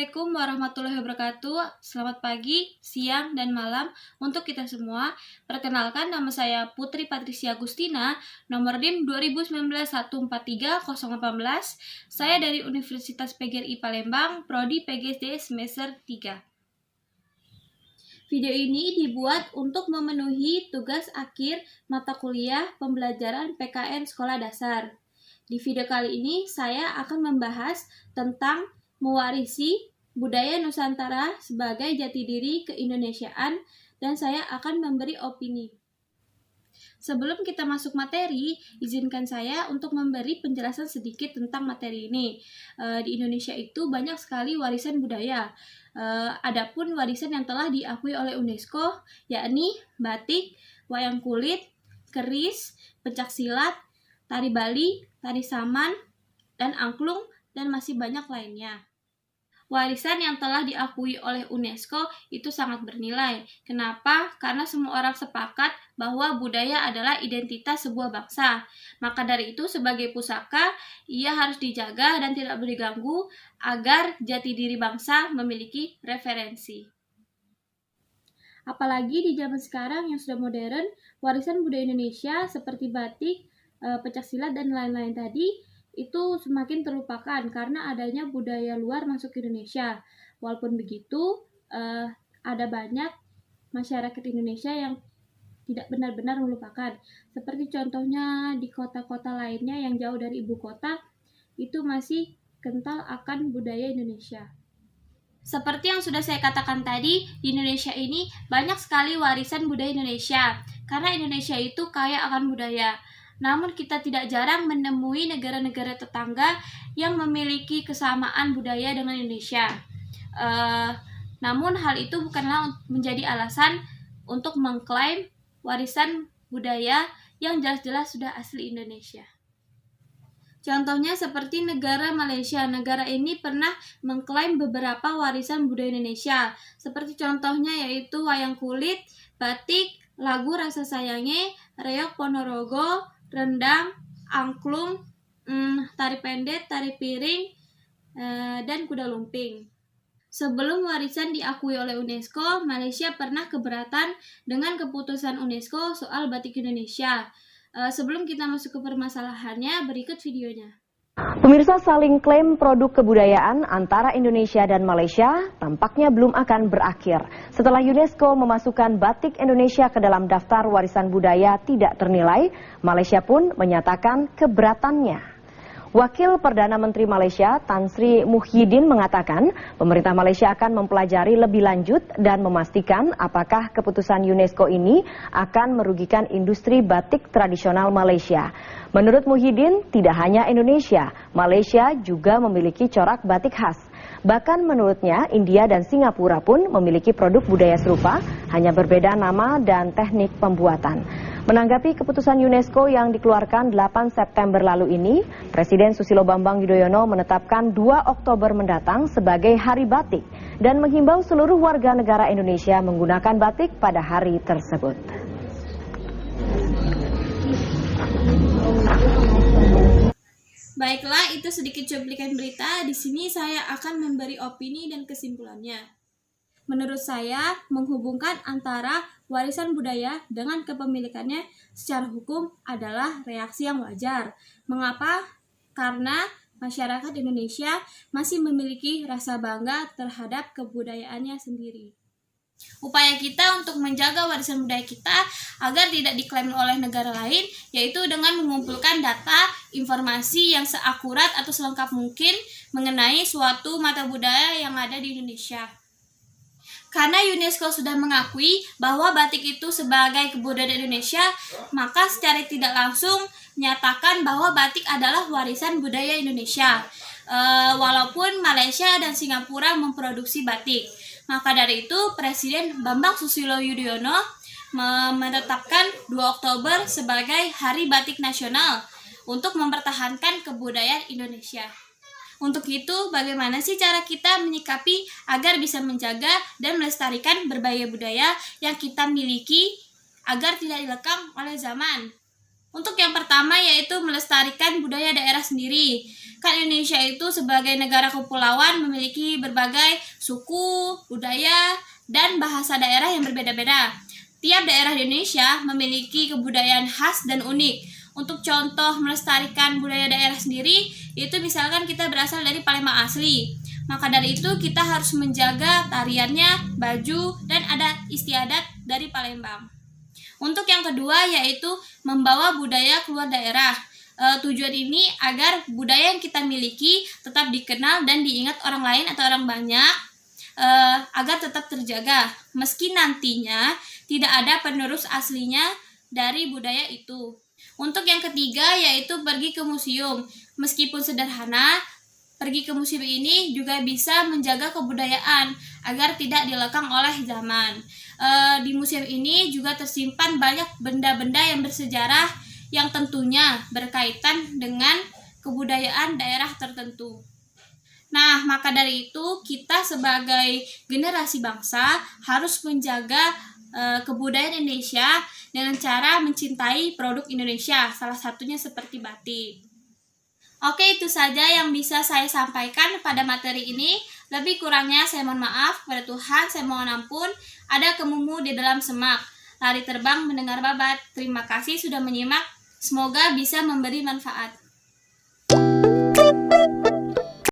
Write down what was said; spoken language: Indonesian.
Assalamualaikum warahmatullahi wabarakatuh. Selamat pagi, siang, dan malam untuk kita semua. Perkenalkan, nama saya Putri Patricia Agustina, nomor NIM 2019-143-018. Saya dari Universitas PGRI Palembang, Prodi PGSD semester 3. Video ini dibuat untuk memenuhi tugas akhir mata kuliah pembelajaran PKN Sekolah Dasar. Di video kali ini, saya akan membahas tentang mewarisi budaya Nusantara sebagai jati diri keindonesiaan, dan saya akan memberi opini. Sebelum kita masuk materi, izinkan saya untuk memberi penjelasan sedikit tentang materi ini. Di Indonesia itu banyak sekali warisan budaya. Adapun warisan yang telah diakui oleh UNESCO, yakni batik, wayang kulit, keris, pencaksilat, tari Bali, tari Saman, dan angklung, dan masih banyak lainnya. Warisan yang telah diakui oleh UNESCO itu sangat bernilai. Kenapa? Karena semua orang sepakat bahwa budaya adalah identitas sebuah bangsa. Maka dari itu, sebagai pusaka, ia harus dijaga dan tidak boleh diganggu agar jati diri bangsa memiliki referensi. Apalagi di zaman sekarang yang sudah modern, warisan budaya Indonesia seperti batik, pencaksilat, dan lain-lain tadi itu semakin terlupakan karena adanya budaya luar masuk ke Indonesia. Walaupun begitu, ada banyak masyarakat Indonesia yang tidak benar-benar melupakan. Seperti contohnya di kota-kota lainnya yang jauh dari ibu kota, itu masih kental akan budaya Indonesia. Seperti yang sudah saya katakan tadi, di Indonesia ini banyak sekali warisan budaya Indonesia, karena Indonesia itu kaya akan budaya. Namun kita tidak jarang menemui negara-negara tetangga yang memiliki kesamaan budaya dengan Indonesia. Namun hal itu bukanlah menjadi alasan untuk mengklaim warisan budaya yang jelas-jelas sudah asli Indonesia. Contohnya seperti negara Malaysia. Negara ini pernah mengklaim beberapa warisan budaya Indonesia. Seperti contohnya yaitu wayang kulit, batik, lagu Rasa Sayange, reog Ponorogo, rendang, angklung, tari pendet, tari piring, dan kuda lumping. Sebelum warisan diakui oleh UNESCO, Malaysia pernah keberatan dengan keputusan UNESCO soal batik Indonesia. Sebelum kita masuk ke permasalahannya, berikut videonya. Pemirsa, saling klaim produk kebudayaan antara Indonesia dan Malaysia tampaknya belum akan berakhir. Setelah UNESCO memasukkan batik Indonesia ke dalam daftar warisan budaya tidak ternilai, Malaysia pun menyatakan keberatannya. Wakil Perdana Menteri Malaysia Tan Sri Muhyiddin mengatakan pemerintah Malaysia akan mempelajari lebih lanjut dan memastikan apakah keputusan UNESCO ini akan merugikan industri batik tradisional Malaysia. Menurut Muhyiddin, tidak hanya Indonesia, Malaysia juga memiliki corak batik khas. Bahkan menurutnya, India dan Singapura pun memiliki produk budaya serupa, hanya berbeda nama dan teknik pembuatan. Menanggapi keputusan UNESCO yang dikeluarkan 8 September lalu ini, Presiden Susilo Bambang Yudhoyono menetapkan 2 Oktober mendatang sebagai Hari Batik dan menghimbau seluruh warga negara Indonesia menggunakan batik pada hari tersebut. Baiklah, itu sedikit cuplikan berita. Di sini saya akan memberi opini dan kesimpulannya. Menurut saya, menghubungkan antara warisan budaya dengan kepemilikannya secara hukum adalah reaksi yang wajar. Mengapa? Karena masyarakat Indonesia masih memiliki rasa bangga terhadap kebudayaannya sendiri. Upaya kita untuk menjaga warisan budaya kita agar tidak diklaim oleh negara lain, yaitu dengan mengumpulkan data, informasi yang seakurat atau selengkap mungkin mengenai suatu mata budaya yang ada di Indonesia. Karena UNESCO sudah mengakui bahwa batik itu sebagai kebudayaan Indonesia, maka secara tidak langsung menyatakan bahwa batik adalah warisan budaya Indonesia. Walaupun Malaysia dan Singapura memproduksi batik. Maka dari itu, Presiden Bambang Susilo Yudhoyono menetapkan 2 Oktober sebagai Hari Batik Nasional untuk mempertahankan kebudayaan Indonesia. Untuk itu, bagaimana sih cara kita menyikapi agar bisa menjaga dan melestarikan berbagai budaya yang kita miliki agar tidak dilekang oleh zaman? Untuk yang pertama yaitu melestarikan budaya daerah sendiri. Kan Indonesia itu sebagai negara kepulauan memiliki berbagai suku, budaya, dan bahasa daerah yang berbeda-beda. Tiap daerah di Indonesia memiliki kebudayaan khas dan unik. Untuk contoh melestarikan budaya daerah sendiri, itu misalkan kita berasal dari Palembang asli. Maka dari itu kita harus menjaga tariannya, baju, dan adat istiadat dari Palembang. Untuk yang kedua yaitu membawa budaya keluar daerah. Tujuan ini agar budaya yang kita miliki tetap dikenal dan diingat orang lain atau orang banyak, agar tetap terjaga meski nantinya tidak ada penerus aslinya dari budaya itu. Untuk yang ketiga yaitu pergi ke museum. Meskipun sederhana, pergi ke museum ini juga bisa menjaga kebudayaan agar tidak dilekang oleh zaman. Di museum ini juga tersimpan banyak benda-benda yang bersejarah yang tentunya berkaitan dengan kebudayaan daerah tertentu. Nah, maka dari itu kita sebagai generasi bangsa harus menjaga kebudayaan Indonesia dengan cara mencintai produk Indonesia, salah satunya seperti batik. Oke, itu saja yang bisa saya sampaikan pada materi ini. Lebih kurangnya saya mohon maaf, pada Tuhan saya mohon ampun. Ada kemumu di dalam semak, lari terbang mendengar babat. Terima kasih sudah menyimak, semoga bisa memberi manfaat.